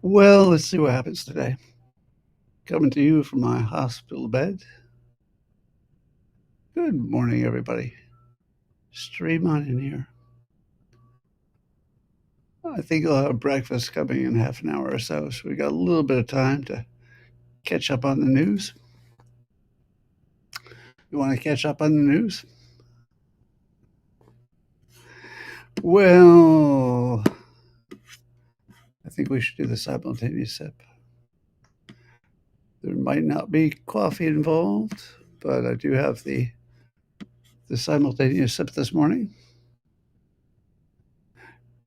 Well, let's see what happens today. Coming to you from my hospital bed. Good morning, everybody. Stream on in here. I think I'll have breakfast coming in half an hour or so we got a little bit of time to catch up on the news. You want to catch up on the news? Well, I think we should do the simultaneous sip. There might not be coffee involved, but I do have the simultaneous sip this morning.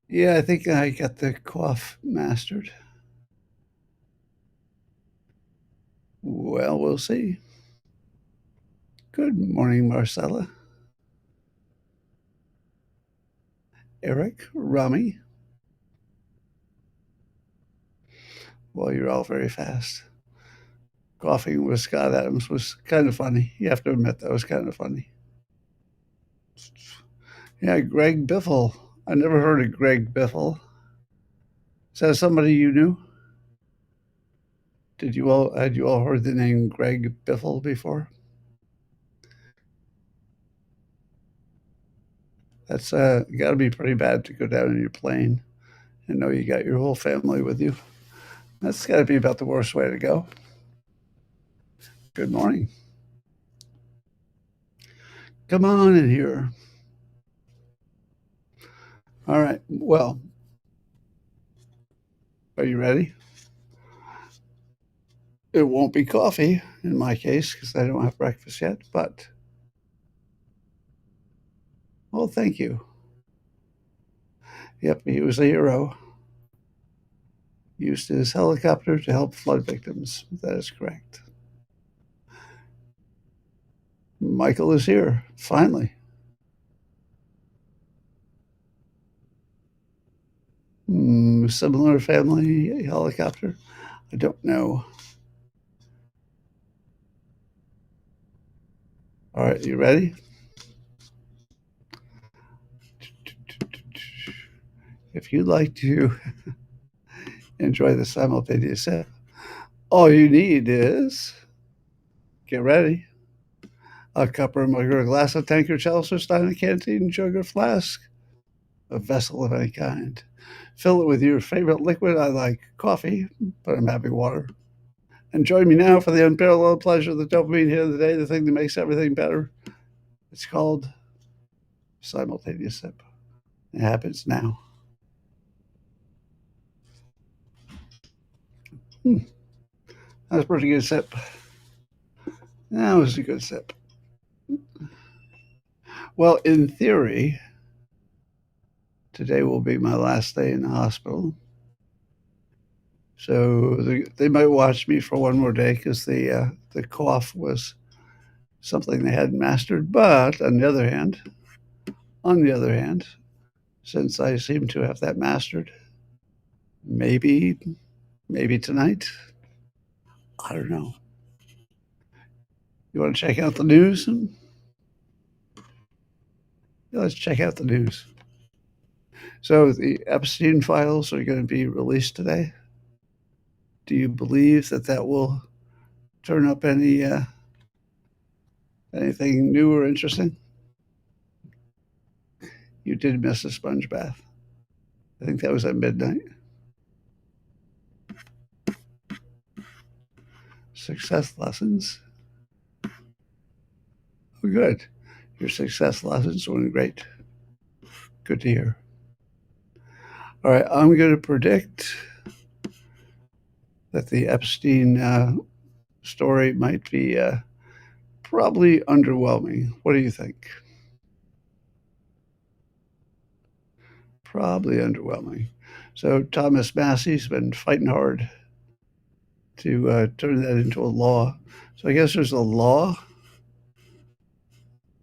Yeah, I think I got the cough mastered. Well, we'll see. Good morning, Marcella, Eric, Rami. Well, you're all very fast. Coughing with Scott Adams was kind of funny. You have to admit that was kind of funny. Yeah, Greg Biffle. I never heard of Greg Biffle. Is that somebody you knew? Had you all heard the name Greg Biffle before? That's got to be pretty bad to go down in your plane and know you got your whole family with you. That's got to be about the worst way to go. Good morning. Come on in here. All right. Well, are you ready? It won't be coffee in my case because I don't have breakfast yet, but well, thank you. Yep, he was a hero. Used his helicopter to help flood victims. That is correct. Michael is here, finally. Similar family helicopter? I don't know. All right, you ready? If you'd like to enjoy the simultaneous sip, all you need is get ready. A cup or mug or a glass, a tankard, chalice or stein, a canteen, jug or flask, a vessel of any kind. Fill it with your favorite liquid. I like coffee, but I'm having water. And join me now for the unparalleled pleasure of the dopamine hit of the day, the thing that makes everything better. It's called simultaneous sip. It happens now. That was a pretty good sip. That was a good sip. Well, in theory, today will be my last day in the hospital. So they might watch me for one more day because the cough was something they hadn't mastered. But on the other hand, since I seem to have that mastered, maybe tonight. I don't know. You want to check out the news? Yeah, let's check out the news. So the Epstein files are going to be released today. Do you believe that will turn up anything new or interesting? You did miss a sponge bath. I think that was at midnight. Success lessons. Oh, good. Your success lessons went great. Good to hear. All right, I'm going to predict that the Epstein story might be probably underwhelming. What do you think? Probably underwhelming. So Thomas Massey's been fighting hard to turn that into a law. So I guess there's a law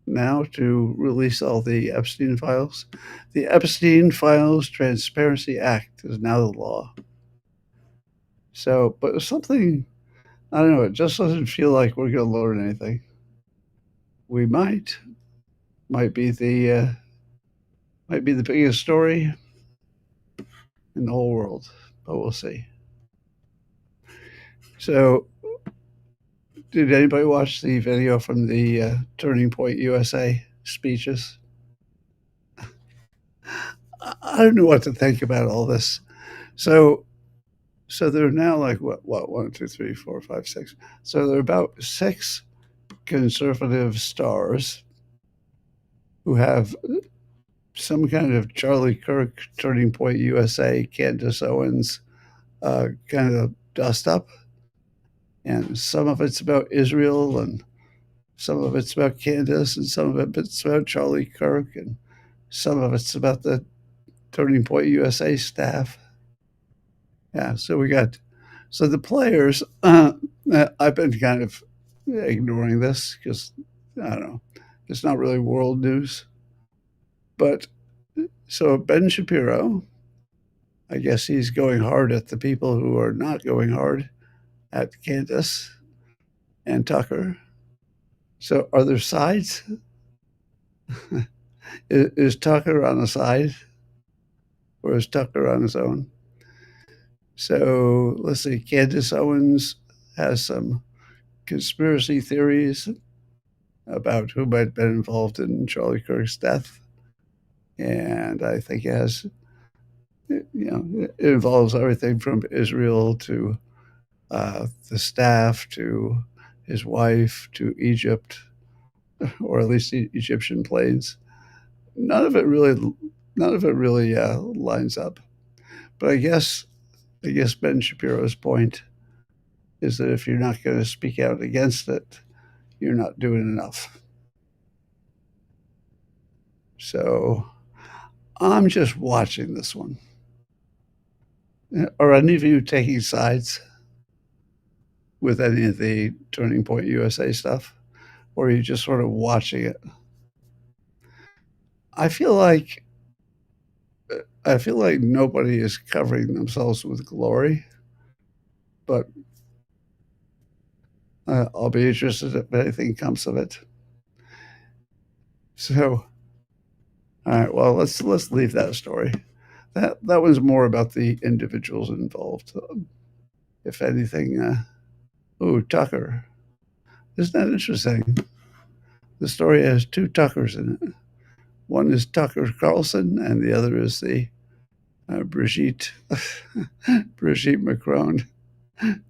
now to release all the Epstein files. The Epstein Files Transparency Act is now the law. So, but something, I don't know, it just doesn't feel like we're going to learn anything. We might be the biggest story in the whole world, but we'll see. So, did anybody watch the video from the Turning Point USA speeches? I don't know what to think about all this. So, so there are now like what 1, 2, 3, 4, 5, 6. So there are about 6 conservative stars who have some kind of Charlie Kirk, Turning Point USA, Candace Owens kind of dust up. And some of it's about Israel, and some of it's about Candace, and some of it's about Charlie Kirk, and some of it's about the Turning Point USA staff. Yeah, so we got so the players. I've been kind of ignoring this because I don't know, it's not really world news. But so Ben Shapiro, I guess he's going hard at the people who are not going hard at Candace and Tucker. So are there sides? Is Tucker on the side or is Tucker on his own? So let's see. Candace Owens has some conspiracy theories about who might have been involved in Charlie Kirk's death. And I think it has, it involves everything from Israel to the staff to his wife to Egypt, or at least the Egyptian planes. None of it really, lines up. But I guess Ben Shapiro's point is that if you're not going to speak out against it, you're not doing enough. So I'm just watching this one. Are any of you taking sides with any of the Turning Point USA stuff? Or are you just sort of watching it? I feel like nobody is covering themselves with glory, but I'll be interested if anything comes of it. So, all right, well, let's leave that story. That was more about the individuals involved. If anything, Tucker. Isn't that interesting? The story has 2 Tuckers in it. One is Tucker Carlson, and the other is the Brigitte Brigitte Macron.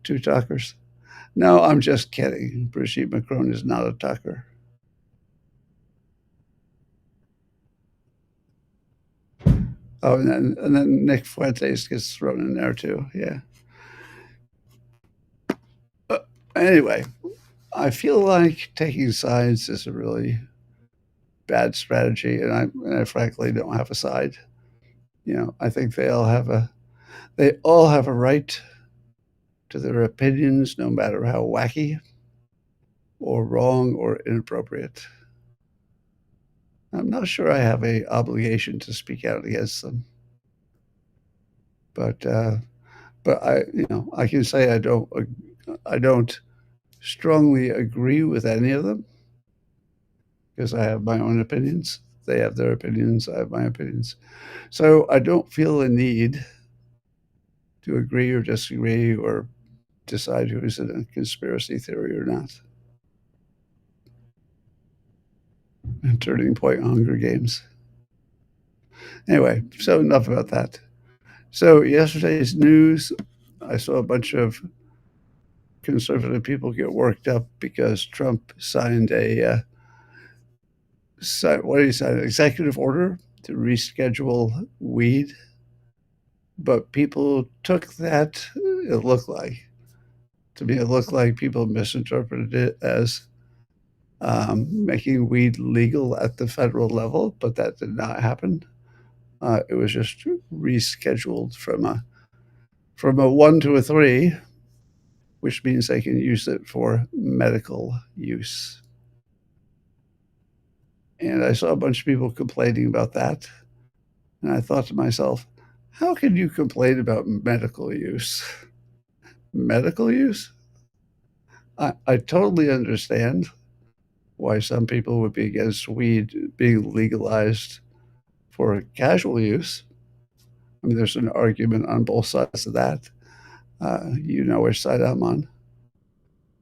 2 Tuckers. No, I'm just kidding. Brigitte Macron is not a Tucker. Oh, and then Nick Fuentes gets thrown in there too. Yeah. Anyway, I feel like taking sides is a really bad strategy, and I frankly don't have a side. I think they all have a right to their opinions, no matter how wacky or wrong or inappropriate. I'm not sure I have a obligation to speak out against them, but I can say I don't strongly agree with any of them because I have my own opinions. They have their opinions. I have my opinions. So I don't feel a need to agree or disagree or decide who's in a conspiracy theory or not. And Turning Point Hunger Games. Anyway, so enough about that. So yesterday's news, I saw a bunch of conservative people get worked up because Trump signed an executive order to reschedule weed. But people took that, it looked like people misinterpreted it as making weed legal at the federal level, but that did not happen. It was just rescheduled from a 1 to a 3, which means they can use it for medical use. And I saw a bunch of people complaining about that. And I thought to myself, how can you complain about medical use? Medical use? I totally understand why some people would be against weed being legalized for casual use. I mean, there's an argument on both sides of that. You know which side I'm on.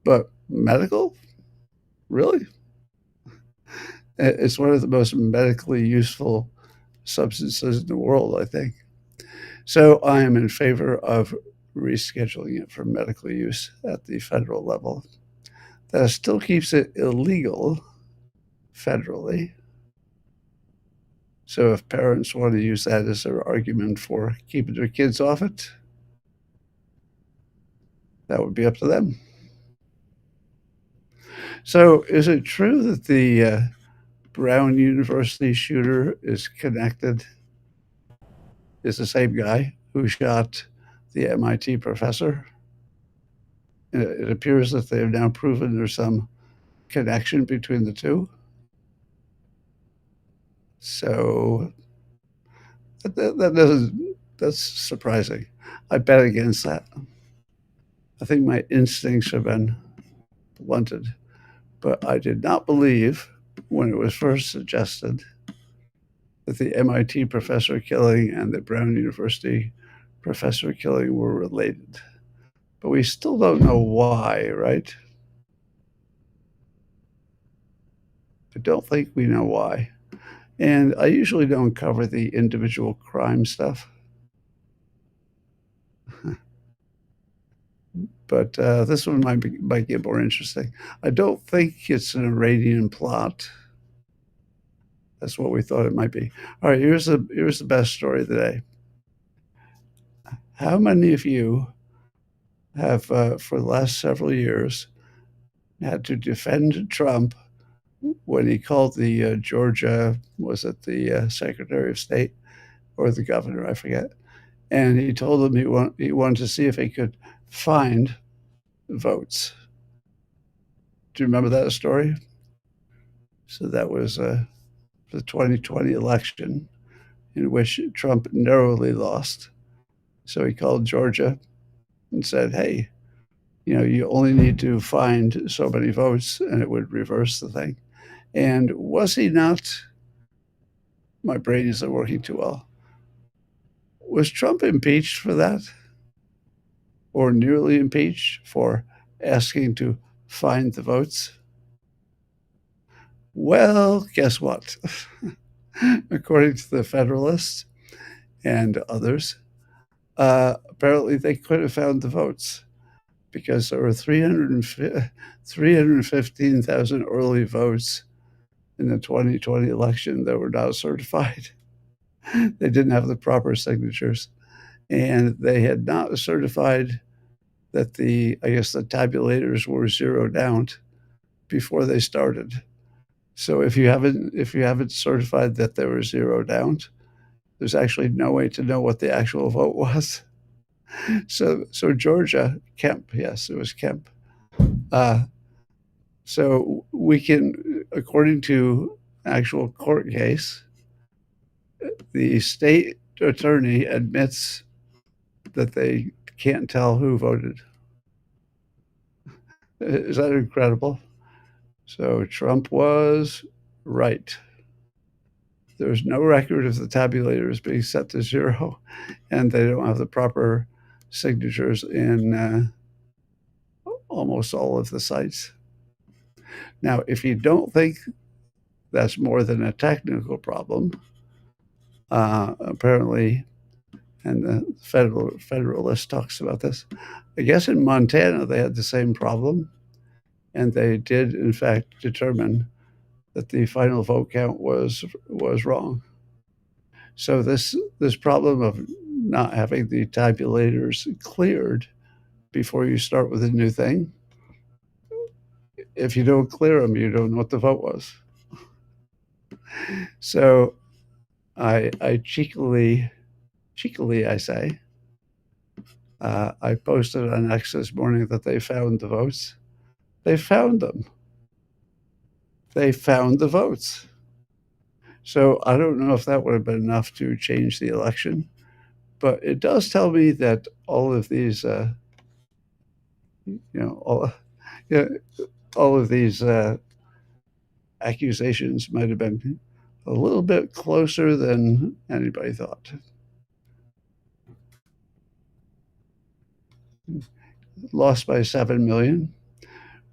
But medical? Really? It's one of the most medically useful substances in the world, I think. So I am in favor of rescheduling it for medical use at the federal level. That still keeps it illegal federally. So if parents want to use that as their argument for keeping their kids off it, that would be up to them. So is it true that the Brown University shooter is the same guy who shot the MIT professor? It appears that they have now proven there's some connection between the two. So that doesn't, that's surprising. I bet against that. I think my instincts have been blunted, but I did not believe when it was first suggested that the MIT professor killing and the Brown University professor killing were related. But we still don't know why, right? I don't think we know why. And I usually don't cover the individual crime stuff. But this one might get more interesting. I don't think it's an Iranian plot. That's what we thought it might be. All right, here's the best story of the day. How many of you have, for the last several years, had to defend Trump when he called the Georgia, was it the Secretary of State or the governor? I forget. And he told him he wanted to see if he could find votes. Do you remember that story? So that was the 2020 election in which Trump narrowly lost. So he called Georgia and said, hey, you only need to find so many votes and it would reverse the thing. And was he not, my brain isn't working too well, was Trump impeached for that? Or nearly impeached for asking to find the votes? Well, guess what? According to the Federalists and others, apparently they could have found the votes because there were 315,000 early votes in the 2020 election that were not certified. They didn't have the proper signatures, and they had not certified that the tabulators were zeroed out before they started. So if you haven't certified that they were zeroed out, there's actually no way to know what the actual vote was. So Georgia, Kemp, yes, it was Kemp. So we can, according to actual court case, the state attorney admits that they can't tell who voted. Is that incredible? So Trump was right. There's no record of the tabulators being set to zero, and they don't have the proper signatures in almost all of the sites. Now, if you don't think that's more than a technical problem, apparently, and the Federalist talks about this, I guess in Montana they had the same problem, and they did in fact determine that the final vote count was wrong. So this problem of not having the tabulators cleared before you start with a new thing, if you don't clear them, you don't know what the vote was. So I cheekily I say, I posted on X this morning that they found the votes. They found them. They found the votes. So I don't know if that would have been enough to change the election, but it does tell me that all of these, all of these accusations might have been a little bit closer than anybody thought. Lost by 7 million.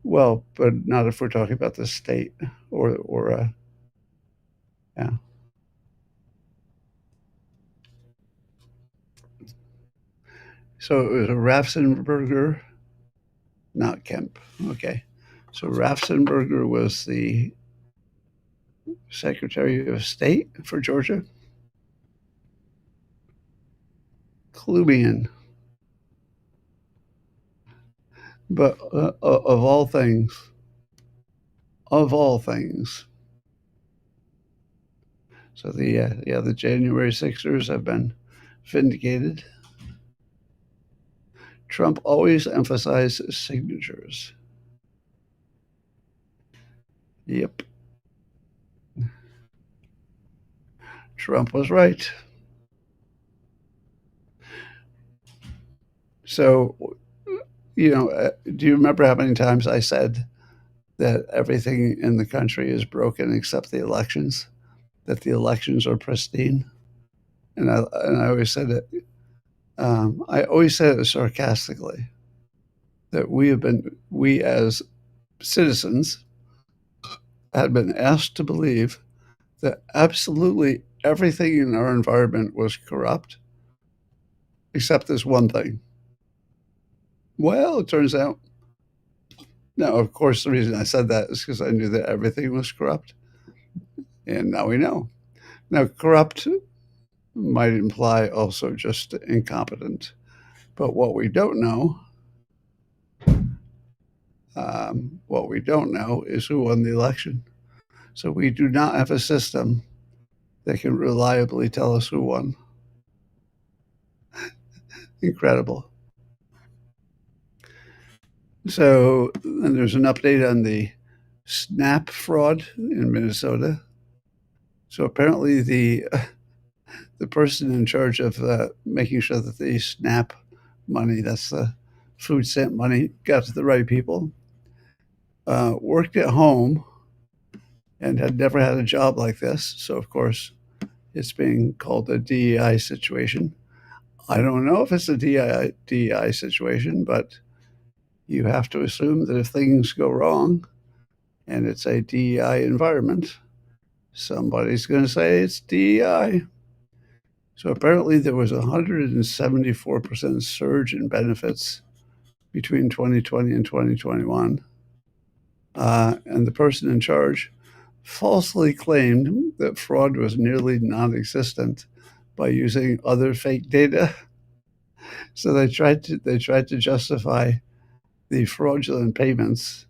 Well, but not if we're talking about the state or yeah. So it was a Ratzenberger, not Kemp. Okay. So Ratzenberger was the Secretary of State for Georgia. Clue me in. But of all things, so the January Sixers have been vindicated. Trump always emphasized signatures. Yep, Trump was right. So, do you remember how many times I said that everything in the country is broken except the elections? That the elections are pristine? And I always said it. I always said it sarcastically that we as citizens had been asked to believe that absolutely everything in our environment was corrupt, except this one thing. Well, it turns out, now, of course, the reason I said that is because I knew that everything was corrupt. And now we know. Now, corrupt might imply also just incompetent. But what we don't know is who won the election. So we do not have a system that can reliably tell us who won. Incredible. So and there's an update on the SNAP fraud in Minnesota. So apparently the person in charge of making sure that the SNAP money, that's the food stamp money, got to the right people, worked at home and had never had a job like this. So of course, it's being called a DEI situation. I don't know if it's a DEI situation, but you have to assume that if things go wrong and it's a DEI environment, somebody's going to say it's DEI. So apparently there was a 174% surge in benefits between 2020 and 2021. And the person in charge falsely claimed that fraud was nearly non-existent by using other fake data. So they tried to justify the fraudulent payments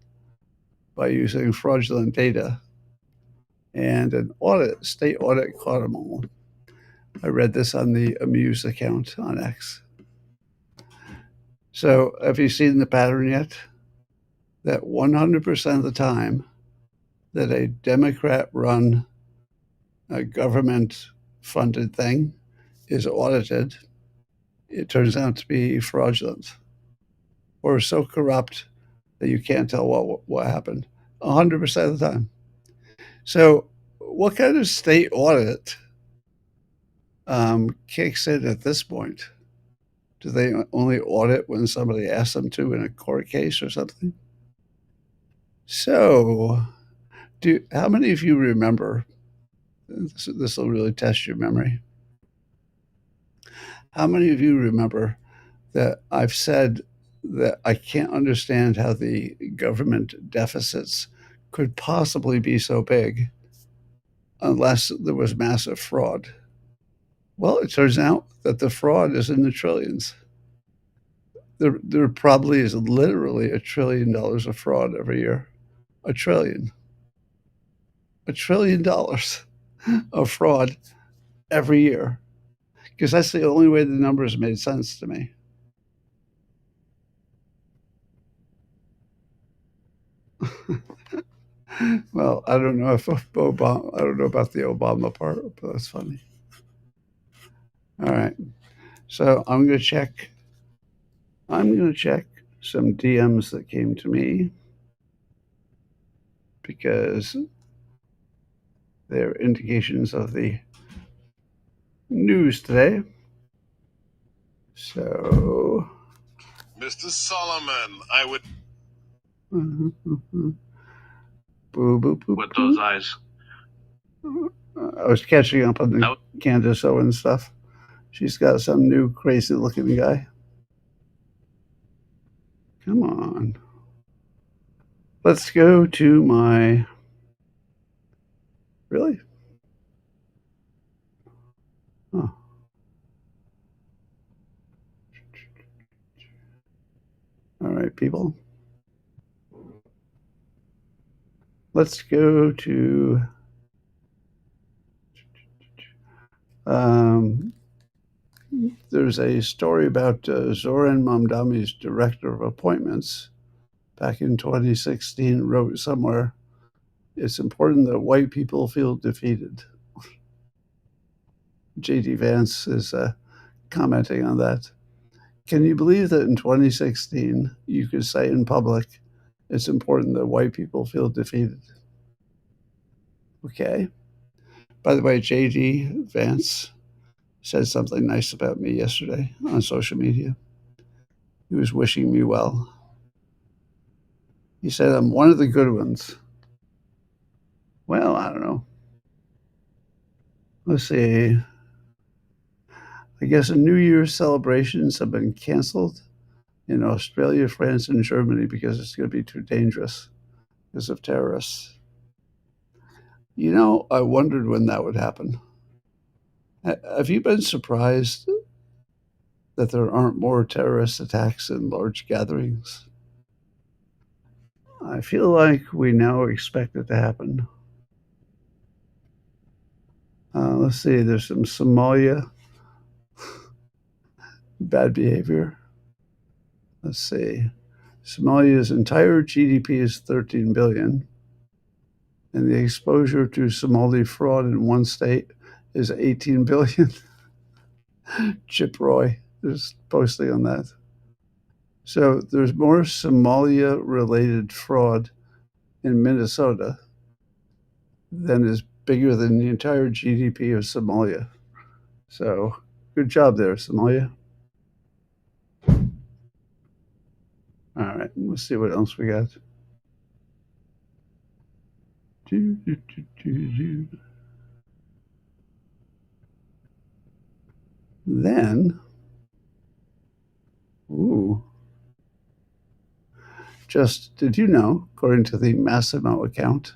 by using fraudulent data. And an state audit caught them all. I read this on the Amuse account on X. So have you seen the pattern yet? That 100% of the time that a Democrat run a government funded thing is audited, it turns out to be fraudulent or so corrupt that you can't tell what happened 100% of the time. So, what kind of state audit kicks in at this point? Do they only audit when somebody asks them to in a court case or something? So, how many of you remember? This will really test your memory. How many of you remember that I've said that I can't understand how the government deficits could possibly be so big unless there was massive fraud? Well, it turns out that the fraud is in the trillions. There probably is literally $1 trillion of fraud every year. A trillion. $1 trillion of fraud every year. Because that's the only way the numbers made sense to me. Well, I don't know if Obama, I don't know about the Obama part, but that's funny. All right. So I'm going to check some DMs that came to me because they're indications of the news today. So, Mr. Solomon, I would. Boo, boo, boo, With boo. those eyes. I was catching up on the Candace Owens stuff. She's got some new crazy looking guy. Come on. Let's go to my. Really? Oh. All right, people. Let's go to. There's a story about Zoran Mamdani's director of appointments back in 2016 wrote somewhere, it's important that white people feel defeated. J.D. Vance is commenting on that. Can you believe that in 2016 you could say in public, it's important that white people feel defeated? Okay. By the way, J.D. Vance said something nice about me yesterday on social media. He was wishing me well. He said, I'm one of the good ones. Well, I don't know. Let's see. I guess the New Year's celebrations have been canceled in Australia, France, and Germany because it's going to be too dangerous because of terrorists. You know, I wondered when that would happen. Have you been surprised that there aren't more terrorist attacks in large gatherings? I feel like we now expect it to happen. Let's see, there's some Somalia bad behavior. Let's see. Somalia's entire GDP is 13 billion, and the exposure to Somali fraud in one state is 18 billion. Chip Roy is posting on that. So there's more Somalia-related fraud in Minnesota than is bigger than the entire GDP of Somalia. So good job there, Somalia. All right, let's see what else we got. Then, did you know, according to the Massimo account,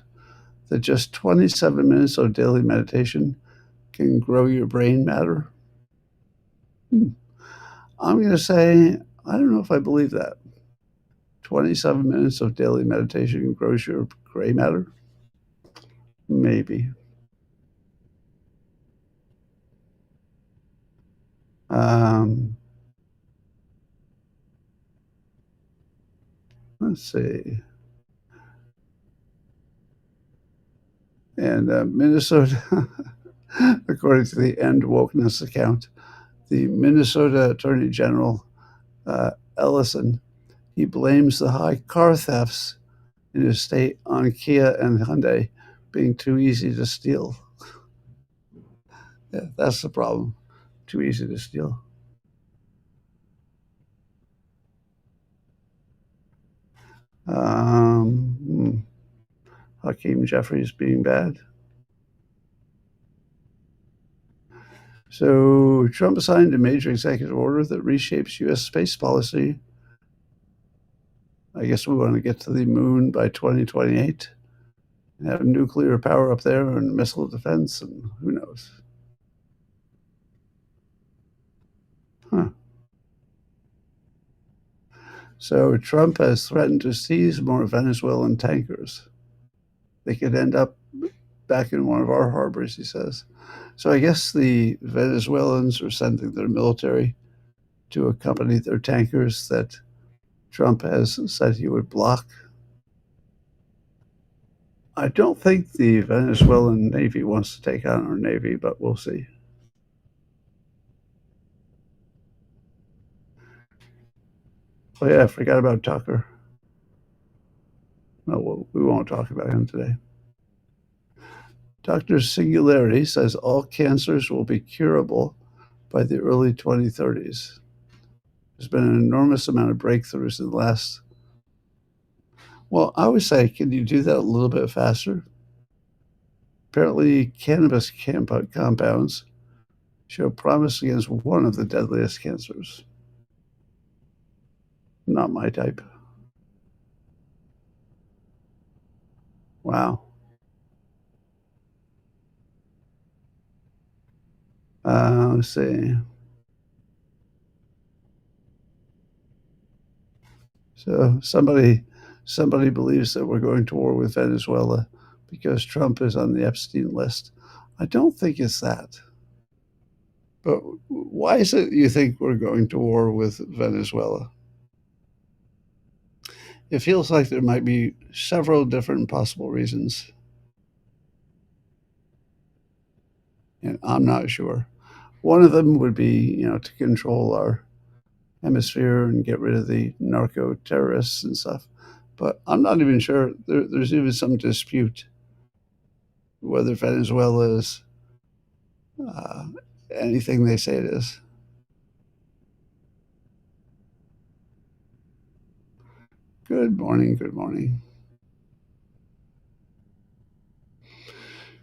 that just 27 minutes of daily meditation can grow your brain matter? I'm going to say, I don't know if I believe that. 27 minutes of daily meditation grows your gray matter? Maybe. Let's see. And Minnesota, according to the End Wokeness account, the Minnesota Attorney General, Ellison, he blames the high car thefts in his state on Kia and Hyundai being too easy to steal. Yeah, that's the problem. Too easy to steal. Hakeem Jeffries being bad. So Trump signed a major executive order that reshapes U.S. space policy. I guess we want to get to the moon by 2028 and have nuclear power up there and missile defense, and who knows. Huh. So Trump has threatened to seize more Venezuelan tankers. They could end up back in one of our harbors, he says. So I guess the Venezuelans are sending their military to accompany their tankers that Trump has said he would block. I don't think the Venezuelan Navy wants to take on our Navy, but we'll see. Oh yeah, I forgot about Tucker. No, we won't talk about him today. Dr. Singularity says all cancers will be curable by the early 2030s. There's been an enormous amount of breakthroughs in the last, Well, I would say, can you do that a little bit faster? Apparently, cannabis compounds show promise against one of the deadliest cancers. Not my type. Wow. Let's see. So somebody believes that we're going to war with Venezuela because Trump is on the Epstein list. I don't think it's that. But why is it you think we're going to war with Venezuela? It feels like there might be several different possible reasons, and I'm not sure. One of them would be, to control our hemisphere and get rid of the narco terrorists and stuff. But I'm not even sure. There's even some dispute whether Venezuela is uh, anything they say it is. Good morning. Good morning.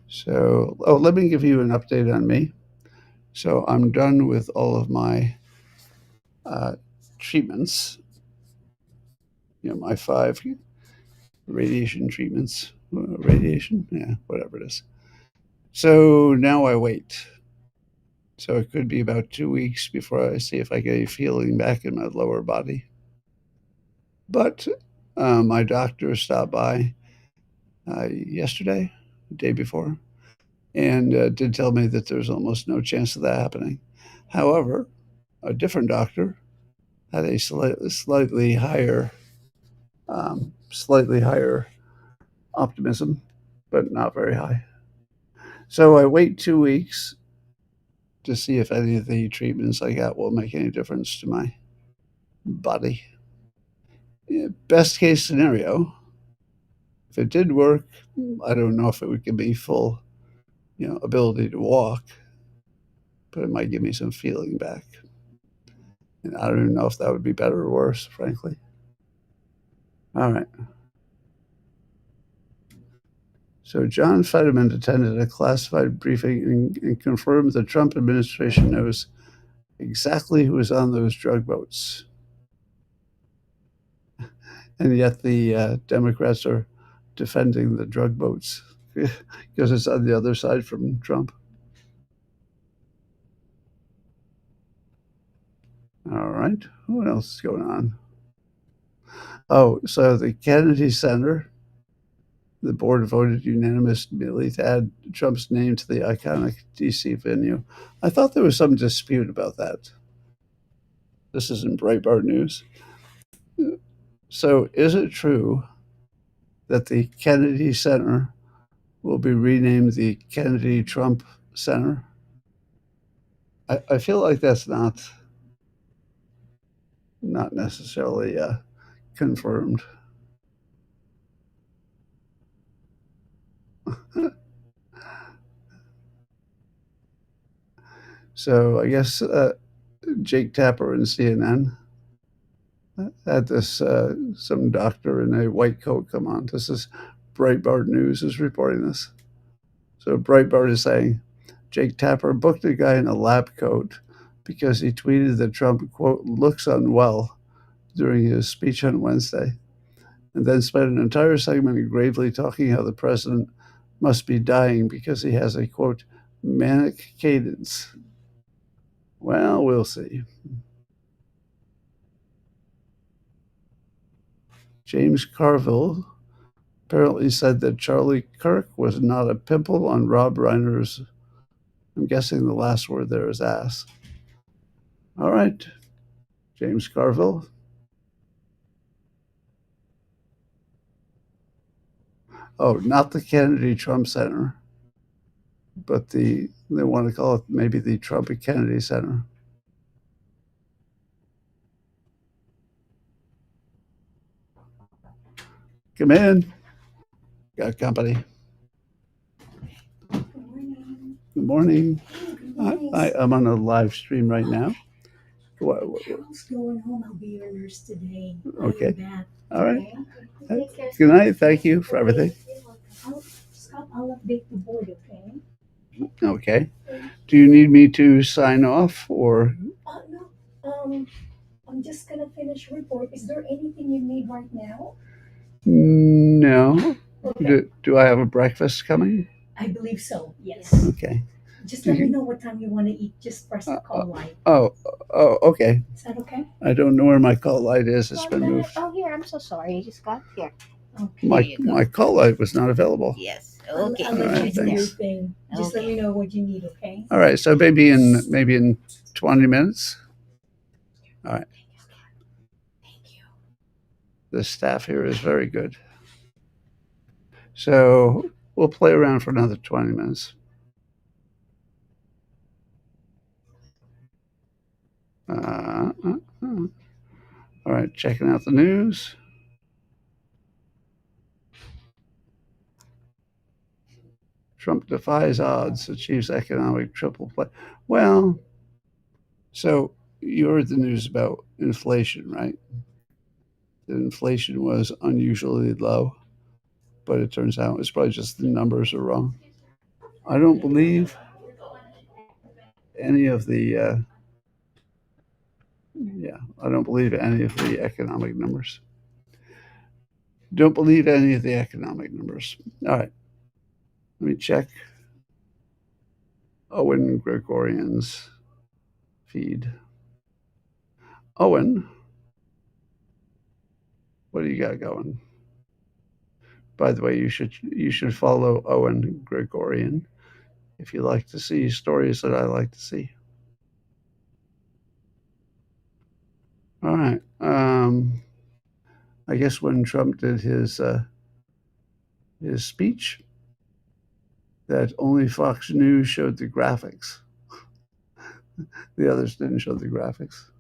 So, let me give you an update on me. So, I'm done with all of my uh, treatments, my 5 radiation treatments. Radiation? Yeah, whatever it is. So now I wait. So it could be about 2 weeks before I see if I get any feeling back in my lower body. But my doctor stopped by yesterday, the day before, and did tell me that there's almost no chance of that happening. However, a different doctor had a slightly higher optimism, but not very high. So I wait 2 weeks to see if any of the treatments I got will make any difference to my body. Best case scenario, if it did work, I don't know if it would give me full, ability to walk, but it might give me some feeling back. And I don't even know if that would be better or worse, frankly. All right. So John Fetterman attended a classified briefing and confirmed the Trump administration knows exactly who was on those drug boats. And yet the Democrats are defending the drug boats because it's on the other side from Trump. All right. What else is going on? Oh, so the Kennedy Center, the board voted unanimously to add Trump's name to the iconic DC venue. I thought there was some dispute about that. This is in Breitbart News. So, is it true that the Kennedy Center will be renamed the Kennedy Trump Center? I feel like that's not necessarily confirmed. So I guess Jake Tapper and CNN had this some doctor in a white coat come on. This is Breitbart News is reporting this. So Breitbart is saying Jake Tapper booked a guy in a lab coat because he tweeted that Trump, quote, looks unwell during his speech on Wednesday, and then spent an entire segment gravely talking how the president must be dying because he has a, quote, manic cadence. Well, we'll see. James Carville apparently said that Charlie Kirk was not a pimple on Rob Reiner's, I'm guessing the last word there is ass. All right, James Carville. Oh, not the Kennedy Trump Center, but they want to call it maybe the Trump and Kennedy Center. Come in. Got company. Good morning. I'm on a live stream right now. Carol's going home. I'll be your nurse today. Okay. All right. Good night. Thank you for everything. Scott, I'll update the board, okay? Okay. Do you need me to sign off or? No. I'm just gonna finish report. Is there anything you need right now? No. Okay. Do I have a breakfast coming? I believe so, yes. Okay. Just let me know what time you want to eat. Just press the call light. Okay. Is that okay? I don't know where my call light is. It's been moved. Oh, here. I'm so sorry. You just got here. Okay. My call light was not available. Yes. Okay. I'll let you It's do there. your thing. Just let Okay. me know what you need, okay? All right. So maybe in 20 minutes. All right. Thank you. The staff here is very good. So we'll play around for another 20 minutes. All right, checking out the news. Trump defies odds, achieves economic triple play. Well, so you heard the news about inflation, right? The inflation was unusually low, but it turns out it's probably just the numbers are wrong. I don't believe any of the I don't believe any of the economic numbers. Don't believe any of the economic numbers. All right, let me check Owen Gregorian's feed. Owen, what do you got going? By the way, you should follow Owen Gregorian if you like to see stories that I like to see. All right. I guess when Trump did his speech, that only Fox News showed the graphics. The others didn't show the graphics.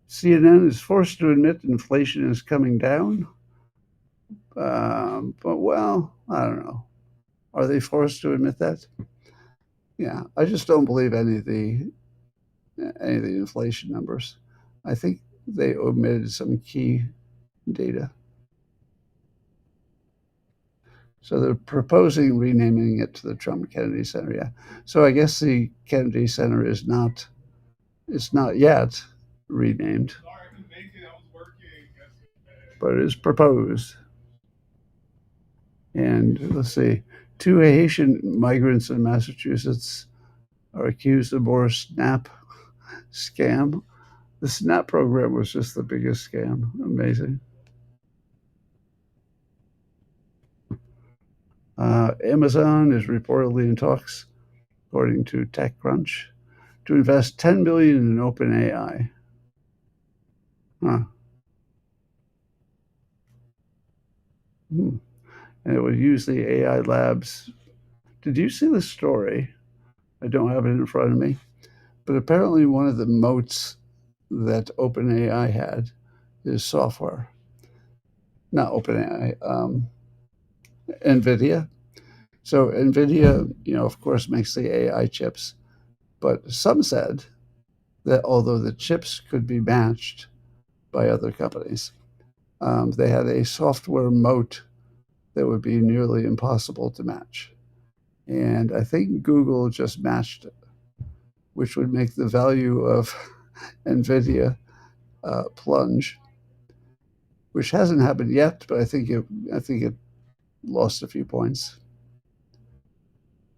CNN is forced to admit inflation is coming down. But, well, I don't know. Are they forced to admit that? Yeah, I just don't believe any of the inflation numbers. I think they omitted some key data. So they're proposing renaming it to the Trump Kennedy Center. Yeah. So I guess the Kennedy Center is not. It's not yet renamed, but it is proposed. And let's see, 2 Haitian migrants in Massachusetts are accused of more SNAP scam. The SNAP program was just the biggest scam. Amazing. Amazon is reportedly in talks, according to TechCrunch, to invest $10 billion in OpenAI. Huh. And it would use the AI labs. Did you see the story? I don't have it in front of me, but apparently one of the moats that OpenAI had is software. Not OpenAI, NVIDIA. So NVIDIA, of course, makes the AI chips, but some said that although the chips could be matched by other companies, they had a software moat that would be nearly impossible to match. And I think Google just matched it, which would make the value of NVIDIA plunge, which hasn't happened yet, but I think it lost a few points.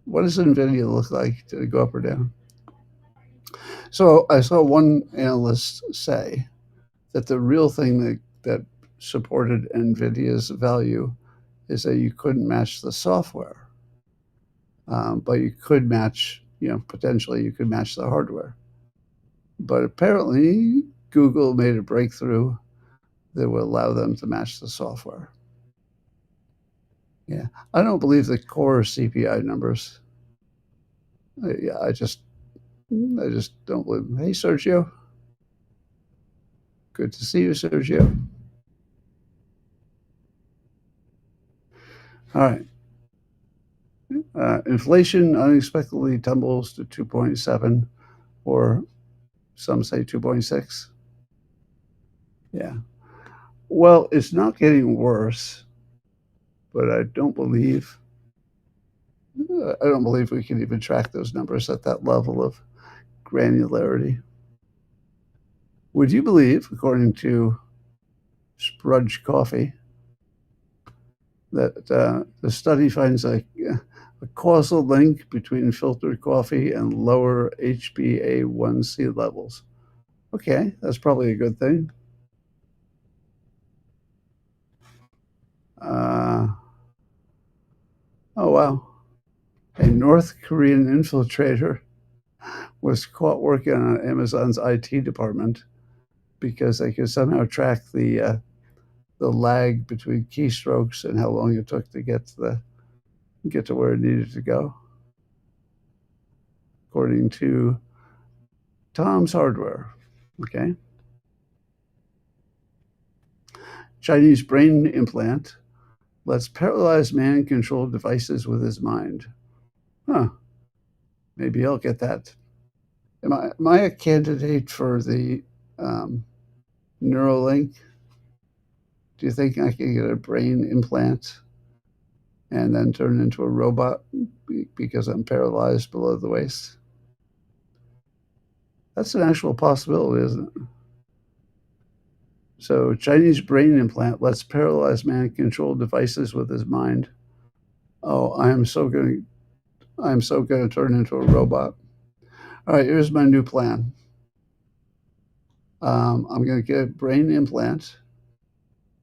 What does NVIDIA look like? Did it go up or down? So I saw one analyst say that the real thing that supported NVIDIA's value is that you couldn't match the software, but you could match, potentially you could match the hardware. But apparently Google made a breakthrough that will allow them to match the software. Yeah, I don't believe the core CPI numbers. I just don't believe them. Hey, Sergio. Good to see you, Sergio. All right. Inflation unexpectedly tumbles to 2.7, or Some say 2.6. Yeah. Well, it's not getting worse, but I don't believe we can even track those numbers at that level of granularity. Would you believe, according to Sprudge Coffee, that the study finds a causal link between filtered coffee and lower HbA1c levels? Okay, that's probably a good thing. Oh, wow. A North Korean infiltrator was caught working on Amazon's IT department because they could somehow track the lag between keystrokes and how long it took to get to where it needed to go, according to Tom's Hardware. Okay. Chinese brain implant lets paralyzed man control devices with his mind. Huh. Maybe I'll get that. Am I a candidate for the Neuralink? Do you think I can get a brain implant and then turn into a robot because I'm paralyzed below the waist? That's an actual possibility, isn't it? So, Chinese brain implant lets paralyzed man control devices with his mind. Oh, I'm so going to turn into a robot. All right, here's my new plan. I'm going to get a brain implant,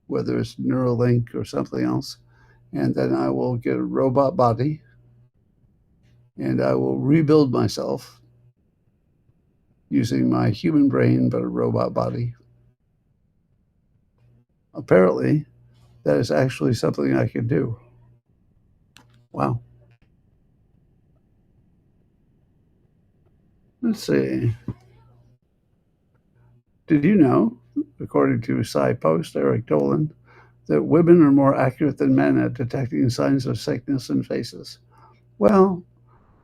whether it's Neuralink or something else, and then I will get a robot body, and I will rebuild myself using my human brain but a robot body. Apparently, that is actually something I can do. Wow. Let's see. Did you know, according to SciPost, Eric Dolan, that women are more accurate than men at detecting signs of sickness in faces? Well,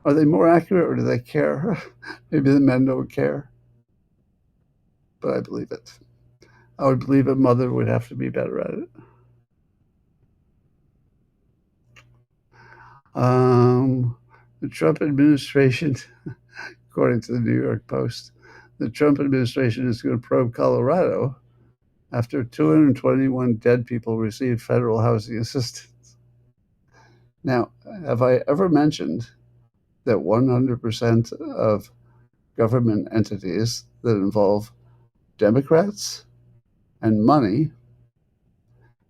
are they more accurate or do they care? Maybe the men don't care, but I believe it. I would believe a mother would have to be better at it. The Trump administration, according to the New York Post, the Trump administration is going to probe Colorado after 221 dead people received federal housing assistance. Now, have I ever mentioned that 100% of government entities that involve Democrats and money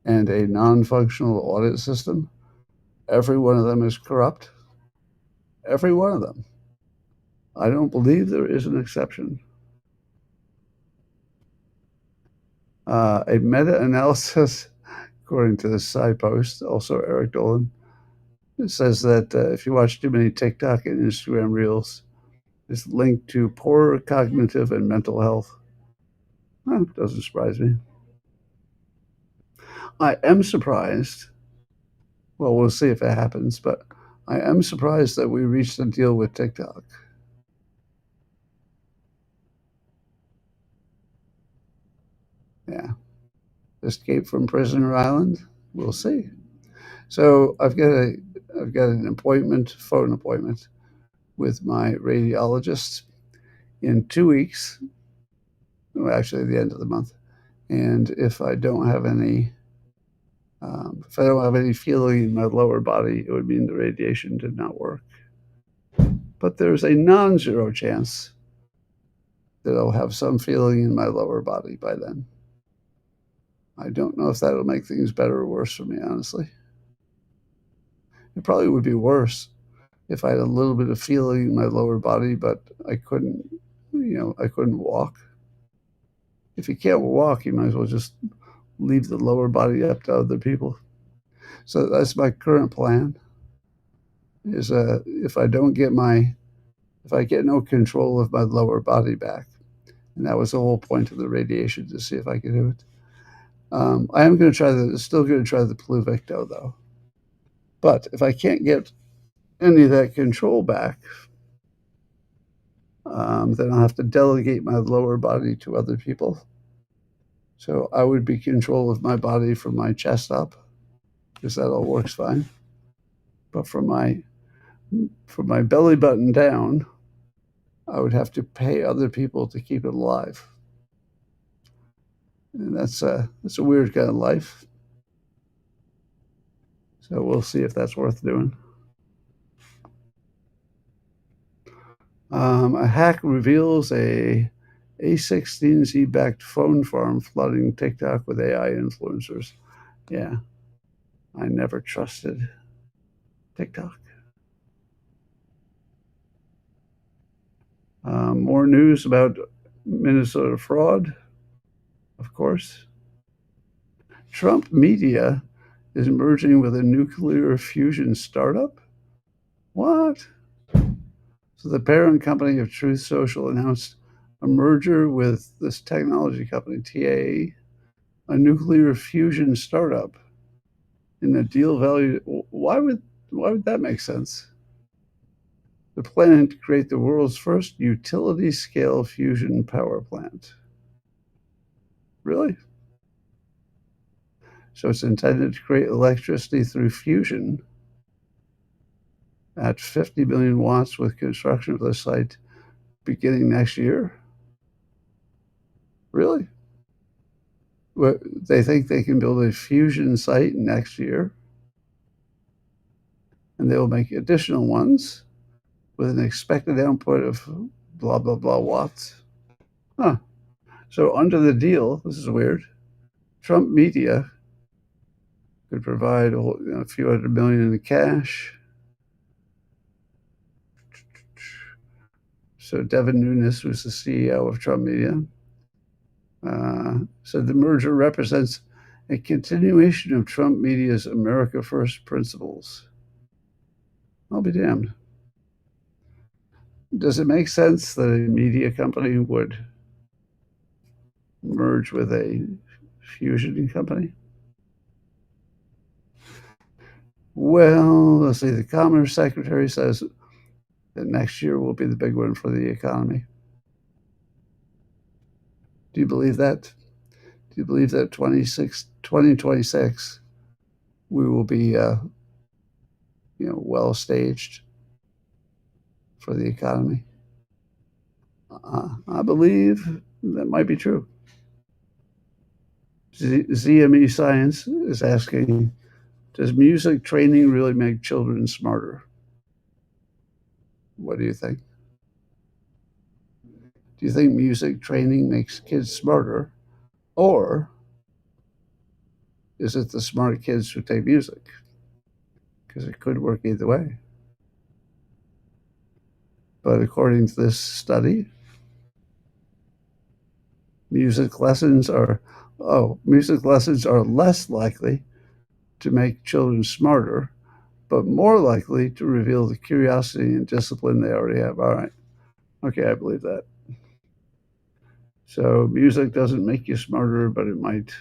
and a non-functional audit system, every one of them is corrupt? Every one of them. I don't believe there is an exception. A meta-analysis, according to the SciPost, also Eric Dolan, it says that if you watch too many TikTok and Instagram reels, it's linked to poor cognitive and mental health. Well, doesn't surprise me. I am surprised. Well, we'll see if it happens, but I am surprised that we reached a deal with TikTok. Yeah. Escape from Prisoner Island? We'll see. So I've got an phone appointment with my radiologist in 2 weeks. Well, actually, the end of the month. And if I don't have any feeling in my lower body, it would mean the radiation did not work. But there's a non-zero chance that I'll have some feeling in my lower body by then. I don't know if that'll make things better or worse for me, honestly. It probably would be worse if I had a little bit of feeling in my lower body, but I couldn't walk. If you can't walk, you might as well just leave the lower body up to other people. So that's my current plan. Is if I get no control of my lower body back, and that was the whole point of the radiation, to see if I could do it. I am still going to try the Pluvicto though. But if I can't get any of that control back, Then I'll have to delegate my lower body to other people. So I would be in control of my body from my chest up, because that all works fine. But from my belly button down, I would have to pay other people to keep it alive. And that's a weird kind of life. So we'll see if that's worth doing. A hack reveals a A16Z backed phone farm flooding TikTok with AI influencers. Yeah, I never trusted TikTok. More news about Minnesota fraud, of course. Trump Media is merging with a nuclear fusion startup. What? So the parent company of Truth Social announced a merger with this technology company, TAE, a nuclear fusion startup, in a deal valued. Why would that make sense? They're planning to create the world's first utility scale fusion power plant. Really? So it's intended to create electricity through fusion at 50 million watts, with construction of the site beginning next year. Really? They think they can build a fusion site next year, and they will make additional ones with an expected output of blah, blah, blah watts. Huh. So under the deal, this is weird, Trump Media could provide a few hundred million in cash. So Devin Nunes, who's the CEO of Trump Media, said the merger represents a continuation of Trump Media's America First principles. I'll be damned. Does it make sense that a media company would merge with a fusion company? Well, let's see. The Commerce Secretary says that next year will be the big one for the economy. Do you believe that? Do you believe that 2026 we will be well staged for the economy? I believe that might be true. ZME Science is asking, does music training really make children smarter? What do you think? Do you think music training makes kids smarter, or is it the smart kids who take music? Because it could work either way. But according to this study, music lessons are less likely to make children smarter, but more likely to reveal the curiosity and discipline they already have. All right. Okay, I believe that. So music doesn't make you smarter, but it might.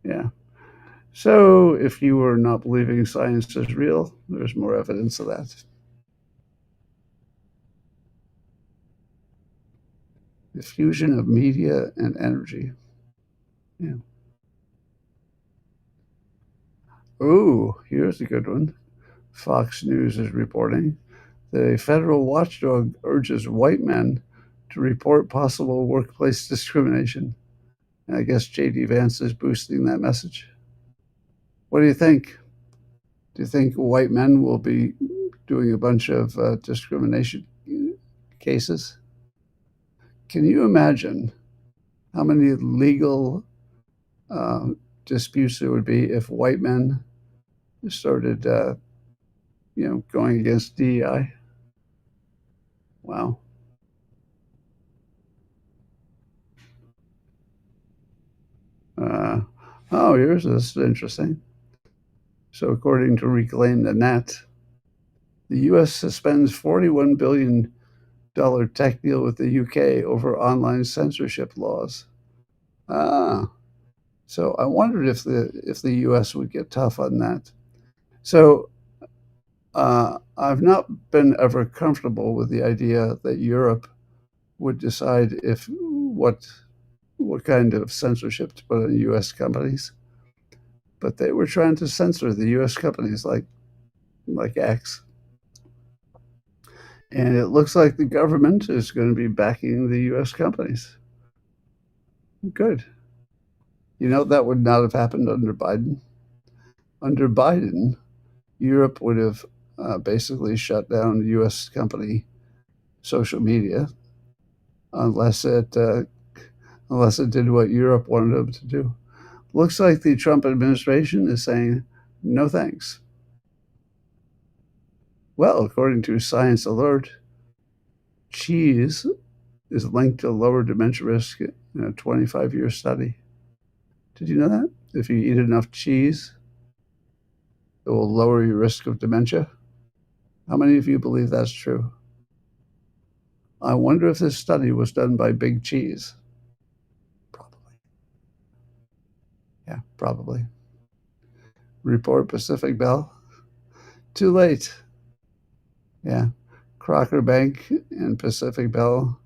Yeah. So if you were not believing science is real, there's more evidence of that. The fusion of media and energy. Yeah. Oh, here's a good one. Fox News is reporting that a federal watchdog urges white men to report possible workplace discrimination. And I guess J.D. Vance is boosting that message. What do you think? Do you think white men will be doing a bunch of discrimination cases? Can you imagine how many legal disputes there would be if white men started, going against DEI? Wow. Here's this interesting. So according to Reclaim the Net, the U.S. suspends $41 billion tech deal with the UK over online censorship laws. So I wondered if the U.S. would get tough on that. So I've not been ever comfortable with the idea that Europe would decide if what kind of censorship to put on U.S. companies, but they were trying to censor the U.S. companies like X, and it looks like the government is going to be backing the U.S. companies. Good. You know, that would not have happened under Biden. Under Biden, Europe would have basically shut down U.S. company social media unless it did what Europe wanted them to do. Looks like the Trump administration is saying no thanks. Well, according to Science Alert, cheese is linked to lower dementia risk in a 25-year study. Did you know that? If you eat enough cheese, it will lower your risk of dementia. How many of you believe that's true? I wonder if this study was done by Big Cheese. Probably. Yeah, probably. Report Pacific Bell. Too late. Yeah. Crocker Bank and Pacific Bell.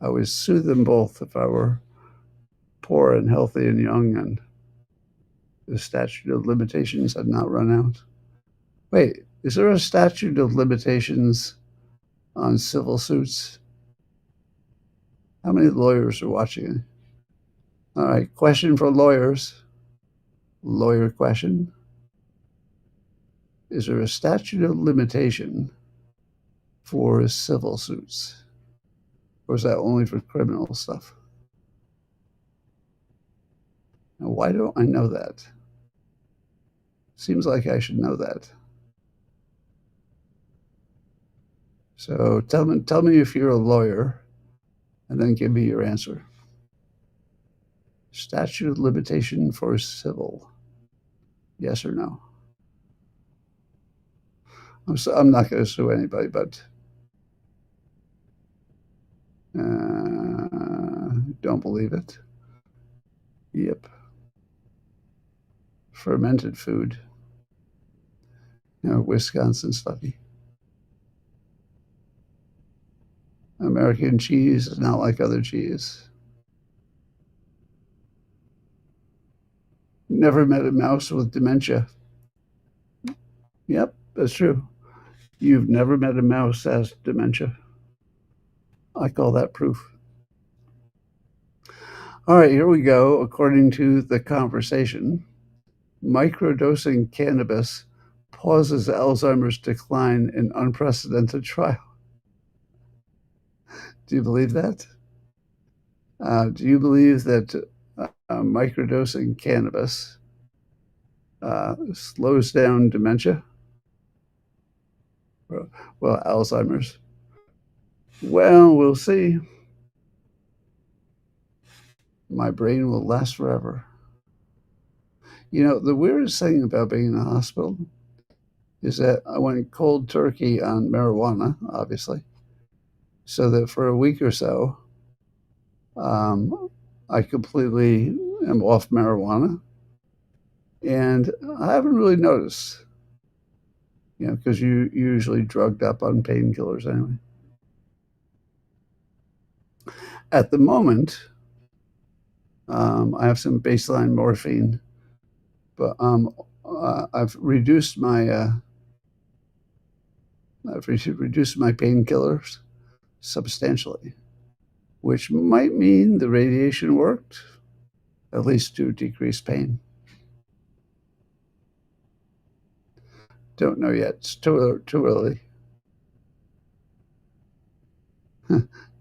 I would sue them both if I were poor and healthy and young and the statute of limitations had not run out. Wait, is there a statute of limitations on civil suits? How many lawyers are watching? All right, question for lawyers. Lawyer question. Is there a statute of limitation for civil suits? Or is that only for criminal stuff? Now, why don't I know that? Seems like I should know that. So tell me if you're a lawyer, and then give me your answer. Statute of limitation for civil. Yes or no? I'm not going to sue anybody, but don't believe it. Yep. Fermented food. Wisconsin study. American cheese is not like other cheese. Never met a mouse with dementia. Yep, that's true. You've never met a mouse that has dementia. I call that proof. All right, here we go. According to the conversation, microdosing cannabis pauses Alzheimer's decline in unprecedented trial. Do you believe that? Do you believe that microdosing cannabis slows down dementia? Well, Alzheimer's. Well, we'll see. My brain will last forever. The weirdest thing about being in a hospital is that I went cold turkey on marijuana, obviously, so that for a week or so, I completely am off marijuana. And I haven't really noticed, because you're usually drugged up on painkillers anyway. At the moment, I have some baseline morphine, but I've reduced my painkillers substantially, which might mean the radiation worked, at least to decrease pain. Don't know yet. It's too early.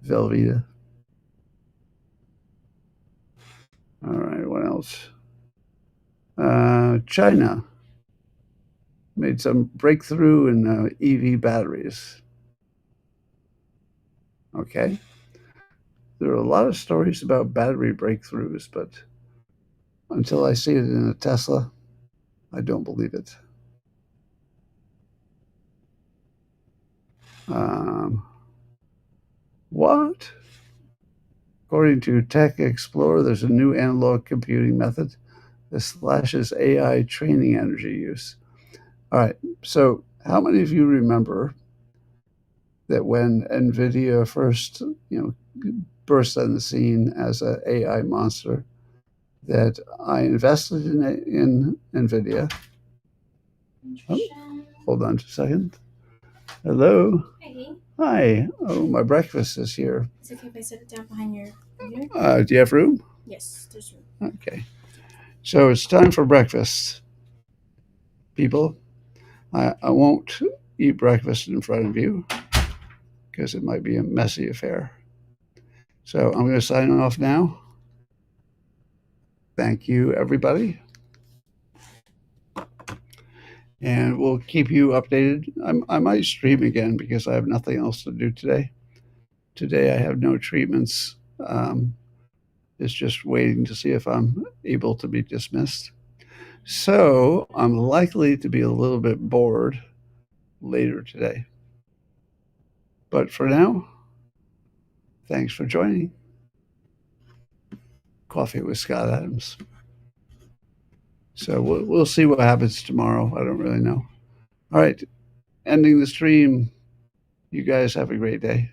Velveeta. All right, what else? China made some breakthrough in EV batteries. Okay. There are a lot of stories about battery breakthroughs, but until I see it in a Tesla, I don't believe it. What? According to Tech Explorer, there's a new analog computing method that slashes AI training energy use. All right. So How many of you remember that when NVIDIA first, burst on the scene as an AI monster, that I invested in NVIDIA? Oh, hold on just a second. Hello. Hey, Hi. Oh, my breakfast is here. is it okay if I set it down behind your computer? Do you have room? Yes, there's room. Okay. So it's time for breakfast, people. I won't eat breakfast in front of you because it might be a messy affair. So I'm going to sign off now. Thank you, everybody. And we'll keep you updated. I might stream again because I have nothing else to do today. Today I have no treatments. It's just waiting to see if I'm able to be dismissed. So I'm likely to be a little bit bored later today. But for now, thanks for joining Coffee with Scott Adams. So we'll see what happens tomorrow. I don't really know. All right, ending the stream. You guys have a great day.